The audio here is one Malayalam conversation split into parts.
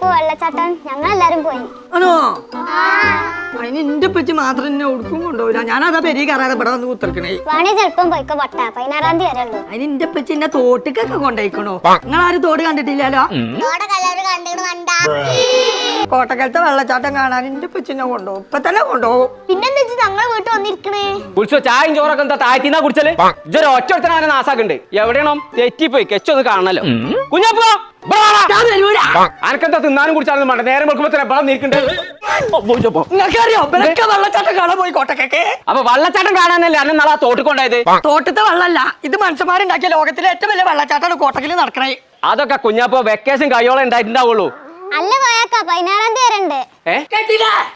കുഞ്ഞാപ്പൂ വെള്ളച്ചാട്ടം ഞങ്ങളെല്ലാരും പോയി. ആണോ? അതിന് എന്റെ പറ്റി മാത്രം എന്നെ ഒടുക്കും കൊണ്ടുപോയില്ല. ഞാനതാ പെരി കയറാതെ ഇവിടെ വന്ന് കുത്തിർക്കണേ. വാണി ചെലപ്പം പോയിക്കോ പൊട്ട 16-ാം തീയതി വരെ ഉള്ളൂ. അതിന് എന്റെ പറ്റി എന്നെ തോട്ടിക്കൊക്കെ കൊണ്ടുപോയിക്കണോ? നിങ്ങൾ ആരും തോട് കണ്ടിട്ടില്ലല്ലോ? കോട്ടക്കലത്തെ വെള്ളച്ചാട്ടം കാണാൻ എന്റെ പച്ചിനെ കൊണ്ടുപോകും. ഇപ്പൊ തന്നെ കൊണ്ടുപോകും. പിന്നെന്താ ഞങ്ങൾ വീട്ടിൽ വന്നിരിക്കണേ? കുളിച്ചോ? ചായയും ചോറൊക്കെ എന്താ താഴ്ത്തിന്നാ കുടിച്ചല്? ഇതൊരു ഒറ്റ ഒരുത്തനെ നാസാക്കുണ്ട്. എവിടെയാണോ തെറ്റിപ്പോയി കെച്ചൊന്ന് കാണണല്ലോ. കുഞ്ഞാപ്പോ അനക്കെന്താ തിന്നാനും കുടിച്ചാലും വേണ്ട. നേരം വെള്ളച്ചാട്ടം കാണാൻ പോയി കോട്ടക്കൊക്കെ. അപ്പൊ വെള്ളച്ചാട്ടം കാണാനല്ലേ അന്നെ നാളെ തോട്ടിൽ കൊണ്ടായത്? തോട്ടത്തെ വെള്ളമല്ല, ഇത് മനുഷ്യന്മാരുണ്ടാക്കിയ ലോകത്തിലെ ഏറ്റവും വലിയ വെള്ളച്ചാട്ടമാണ് കോട്ടക്കല് നടക്കണേ. അതൊക്കെ കുഞ്ഞാപ്പോ വെക്കേഷൻ കയ്യോളം ഉണ്ടായിട്ടുണ്ടാവുള്ളൂ. അല്ല പോയാക്കാ 16-ാം തീയതി വരെ ഉണ്ട്.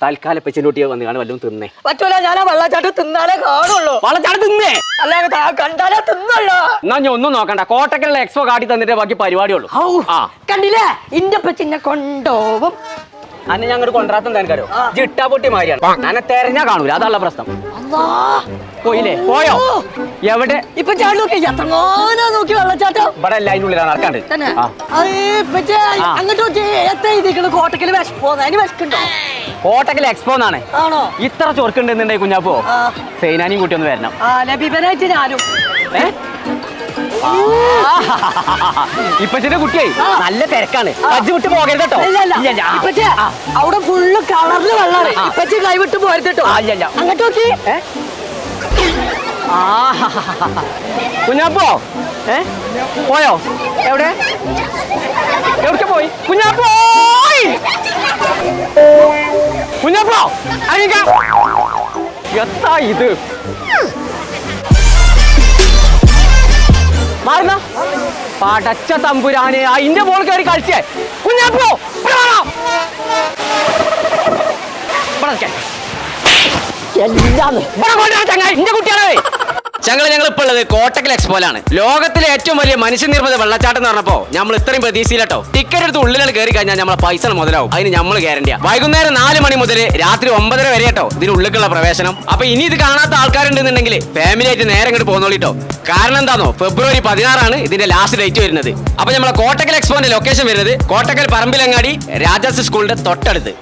തൽക്കാലം പെച്ചിനോട്ടിയെ വന്ന് കാണാൻ വല്ലതും തിന്നേ പറ്റൂല. ഞാൻ ആ വെള്ളച്ചാട്ടം തിന്നാലേ കാണുള്ളൂ. വെള്ളച്ചാട്ടം തിന്നേ അല്ലാതെ കണ്ടാലേ തിന്നുള്ളൂ. എന്നാ ഞാൻ ഒന്നും നോക്കണ്ട. കോട്ടക്കലുള്ള എക്സ്പോ കാട്ടി തന്നിട്ട് ബാക്കി പരിപാടിയുള്ളൂ. കണ്ടില്ലേ? ഇന്റെ പച്ചിനെ കൊണ്ടുപോകും. അന്നെ ഞങ്ങൾ കൊണ്ടുവരാത്ത എനിക്കറിയോ? ജിട്ടാ പൊട്ടി മാറിയാണ്. ഞാൻ തെരഞ്ഞാ കാണൂല. അതാണുള്ള പ്രശ്നം. പോയില്ലേ? പോയോ? എവിടെ? ഇപ്പൊ ചാടി നോക്കി എത്രങ്ങാനോ നോക്കി വെള്ളച്ചാട്ടം. ഇവിടെ എല്ലാം അതിനുള്ളിലാണ് നടക്കാണ്ട്. അങ്ങോട്ട് നോക്കി എത്ര കോട്ടക്കല് വിശപ്പോന്ന് വിശക്കുണ്ടോ? കോട്ടക്കൽ എക്സ്പോ എന്നാണ്. ആണോ? ഇത്ര ചൊറുക്കുണ്ടെന്നുണ്ടെ കുഞ്ഞാപ്പോ സൈനാനിയും കൂട്ടി ഒന്ന് വരണം. ലബീബനായിട്ട് ഞാനും. ഇപ്പച്ചന്റെ കുട്ടിയായി നല്ല തിരക്കാണ്. കജ്ജ് വിട്ട് പോകരുത് കേട്ടോ. അവിടെ ഫുള്ള് കളറില് വെള്ളമാണ്. ഇപ്പച്ചി കൈവിട്ട് പോരുത് കേട്ടോ. അങ്ങോട്ട് നോക്കി. കുഞ്ഞാപ്പോ പോയോ? എവിടെ എവിടെ പോയി? കുഞ്ഞാപ്പോ കുഞ്ഞാപ്പോ എത്താ ഇത്? മാറുന്ന പടച്ച തമ്പുരാനെ, അതിന്റെ മോൾ കയറി കളിച്ചേ. കുഞ്ഞാപ്പോ എന്റെ കുട്ടിയാണേ. ഞങ്ങൾ ഇപ്പോൾ ഉള്ളത് കോട്ടക്കൽ എക്സ്പോയിലാണ്. ലോകത്തിലെ ഏറ്റവും വലിയ മനുഷ്യനിർമ്മിത വെള്ളച്ചാട്ടം എന്ന് പറഞ്ഞപ്പോ നമ്മൾ ഇത്രയും പ്രതീക്ഷയിലട്ടോ. ടിക്കറ്റ് എടുത്ത് ഉള്ളിലാണ് കയറി കഴിഞ്ഞാൽ നമ്മളെ പൈസ മുതലാവും. അതിന് നമ്മൾ ഗ്യാരണ്ടിയാ. വൈകുന്നേരം 4 മണി മുതൽ രാത്രി 9:30 വരെ കേട്ടോ ഇതിനുള്ളിലേക്കുള്ള പ്രവേശനം. അപ്പൊ ഇനി ഇത് കാണാത്ത ആൾക്കാരുണ്ടെന്നുണ്ടെങ്കിൽ ഫാമിലി ആയിട്ട് നേരെ ഇങ്ങോട്ട് പോകുന്നോളിട്ടോ. കാരണം എന്താണോ, ഫെബ്രുവരി 16 ഇതിന്റെ ലാസ്റ്റ് ഡേറ്റ് വരുന്നത്. അപ്പൊ നമ്മളെ കോട്ടക്കൽ എക്സ്പോന്റെ ലൊക്കേഷൻ വരുന്നത് കോട്ടക്കൽ പറമ്പിലങ്ങാടി രാജാസ് സ്കൂളിന്റെ തൊട്ടടുത്ത്.